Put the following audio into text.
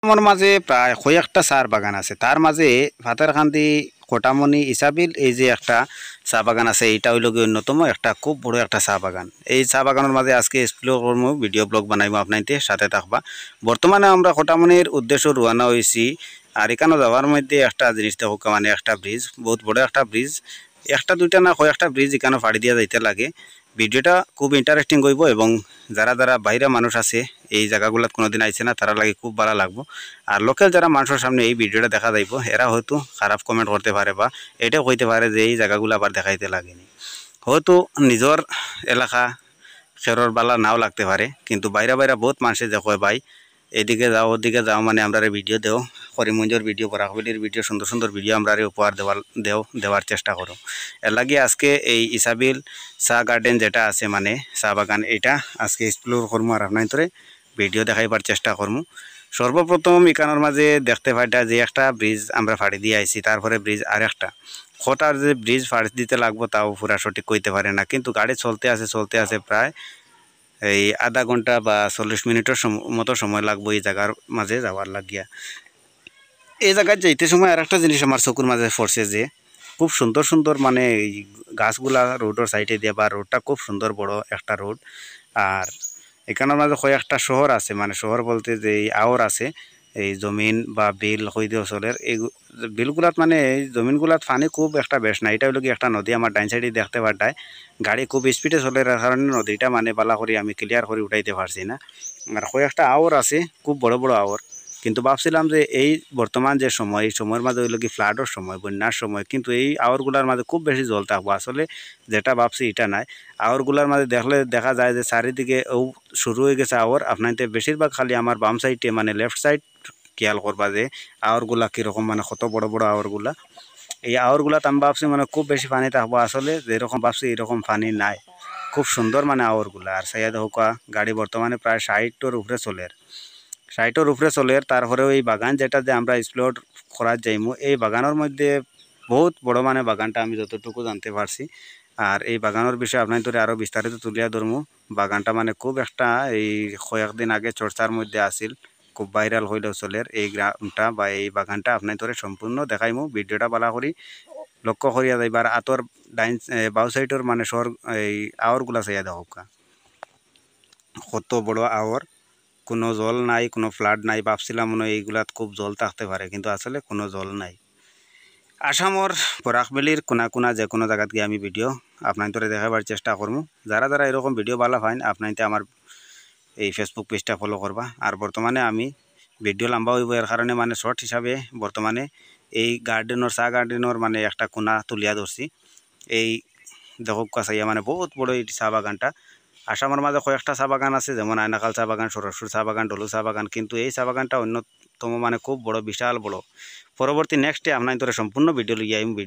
আমার মাঝে প্রায় কয়েকটা চার বাগান আছে, তার মাঝে ভাতারকান্দি কোটামণি ইসাবিল এই যে একটা চা বাগান আছে, এইটা হইল গিয়ে অন্যতম একটা খুব বড় একটা চা বাগান। এই চা বাগানের মাঝে আজকে এক্সপ্লোর করবো, ভিডিও ব্লগ বানাইবো, আপনাইতে সাথে থাকবা। বর্তমানে আমরা কোটামণির উদ্দেশ্য রওনা হয়েছি। আর এখানে যাওয়ার মধ্যে একটা জিনিস দেখো, মানে একটা ব্রিজ, বহুত বড় একটা ব্রিজ, একটা দুইটা না কয়েকটা ব্রিজ এখানে ফাড়ি দিয়া যাইতে লাগে। ভিডিওটা খুব ইন্টারেস্টিং হইব এবং যারা যারা বাইরে মানুষ আছে এই জায়গাগুলোত কোনোদিন আইছে না, তারা লাগে খুব ভালো লাগবো। আর লোকাল যারা মানুষের সামনে এই ভিডিওটা দেখা যাইব, এরা হয়তো খারাপ কমেন্ট করতে পারে বা এটাও কইতে পারে যে এই জায়গাগুলো আবার দেখাইতে লাগেনি। হয়তো নিজের এলাকা খেরর বালা নাও লাগতে পারে, কিন্তু বাইরে বাইরে বহুত মানুষে যে কয় ভাই এদিকে যাও ওদিকে যাও, মানে আমরা ভিডিও দেও, করিমগঞ্জের ভিডিও, বরাকবিলির ভিডিও, সুন্দর সুন্দর ভিডিও আমরা উপহার দেওয়ার চেষ্টা করো। এর লাগে আজকে এই ইসাবিল চা গার্ডেন যেটা আছে, মানে চা বাগান, এটা আজকে এক্সপ্লোর করবো আর আপনার ধরে ভিডিও দেখাইবার চেষ্টা করবো। সর্বপ্রথম এখানের মাঝে দেখতে পাইটা যে একটা ব্রিজ আমরা ফাড়ি দিয়ে আইছি, তারপরে ব্রিজ আর একটা খোটার যে ব্রিজ ফাড়ি দিতে লাগবো তাও পুরা সঠিক কইতে পারে না, কিন্তু গাড়ি চলতে আছে প্রায় এই আধা ঘন্টা বা 40 মিনিটের মতো সময় লাগবে এই জায়গার মাঝে যাওয়ার লাগিয়া। এই জায়গায় যাইতে সময় আর একটা জিনিস আমার চকুর মাঝে পড়ছে যে খুব সুন্দর সুন্দর মানে এই গাছগুলা রোডের সাইডে দিয়ে, বা রোডটা খুব সুন্দর বড় একটা রোড। আর এখানের মাঝে কয়েকটা শহর আছে, মানে শহর বলতে যে এই আওর আছে, এই জমিন বা বিল হইতে অঞ্চলের এই বিলগুলাত, মানে এই জমিনগুলাত পানি খুব একটা বেশ না। এটা হলো কি একটা নদী, আমার ডাইন সাইডে দেখতে পারটায় গাড়ি খুব স্পিডে চলে, কারণে নদীটা মানে বালা করে আমি ক্লিয়ার করে উঠাইতে পারছি না। আর কয়েকটা আওর আছে, খুব বড় বড় আওর, কিন্তু ভাবছিলাম যে এই বর্তমান যে সময়, এই সময়ের মাঝে হইল কি ফ্লাডের সময়, বন্যার সময়, কিন্তু এই আওরগুলার মাঝে খুব বেশি জল থাকবো। আসলে যেটা ভাবছি এটা নাই। আওরগুলার মাঝে দেখলে দেখা যায় যে চারিদিকে ও শুরু হয়ে গেছে আওর, আপনাইতে বেশিরভাগ খালি আমার বাম সাইডে মানে লেফট সাইড খেয়াল করবা যে আওরগুলা কীরকম, মানে কত বড় বড় আওরগুলা। এই আওরগুলাত আমি ভাবছি মানে খুব বেশি পানি থাকবো, আসলে যেরকম ভাবছি এরকম পানি নাই, খুব সুন্দর মানে আওরগুলা। আর সাইয়া হোকা গাড়ি বর্তমানে প্রায় 60-এর উপরে চলের, 60-এর উপরে চলের। তারপরেও এই বাগান যেটা যে আমরা এক্সপ্লোর করার যাইমু, এই বাগানের মধ্যে বহুত বড় মানে বাগানটা আমি যতটুকু জানতে পারছি। আর এই বাগানের বিষয়ে আপনার ধরে আরও বিস্তারিত তুলিয়া ধরমু। বাগানটা মানে খুব একটা এই কয়েকদিন আগে চর্চার মধ্যে আসিল, খুব ভাইরাল হইলেও চলের এই গ্রামটা বা এই বাগানটা। আপনার ধরে সম্পূর্ণ দেখাইমু, ভিডিওটা বালা করি লক্ষ্য করিয়া যাইবার। আতর ডাইন বাউ সাইডের মানে শহর এই আওরগুলা চাইয়া দেখা, কত বড় আওর, কোনো জল নাই, কোনো ফ্লাড নাই। ভাবছিলাম মনে হয় এইগুলাত খুব জল থাকতে পারে, কিন্তু আসলে কোনো জল নাই। আসামর বরাকবেলির কোনা কোনা যে কোনো জায়গাত গিয়ে আমি ভিডিও আপনার ধরে দেখাবার চেষ্টা করবো। যারা যারা এরকম ভিডিও ভালো পাইন আপনাইতে আমার এই ফেসবুক পেজটা ফলো করবা। আর বর্তমানে আমি ভিডিও লম্বা হইব এর কারণে মানে শর্ট হিসাবে বর্তমানে এই গার্ডেনের চা গার্ডেনের মানে একটা কোনা তুলিয়া ধরছি। এই দেখক কাছাইয়া মানে বহুত বড় এই চা বাগানটা। আসামের মাঝে কয়েকটা চা বাগান আছে, যেমন আয়নাকাল চা বাগান, সরস্বর চা বাগান, ডলু চা বাগান, কিন্তু এই চা বাগানটা অন্যতম, মানে খুব বড়, বিশাল বড়। পরবর্তী নেক্সটে আপনার সম্পূর্ণ ভিডিও লিয়ে আইম। ভিডিও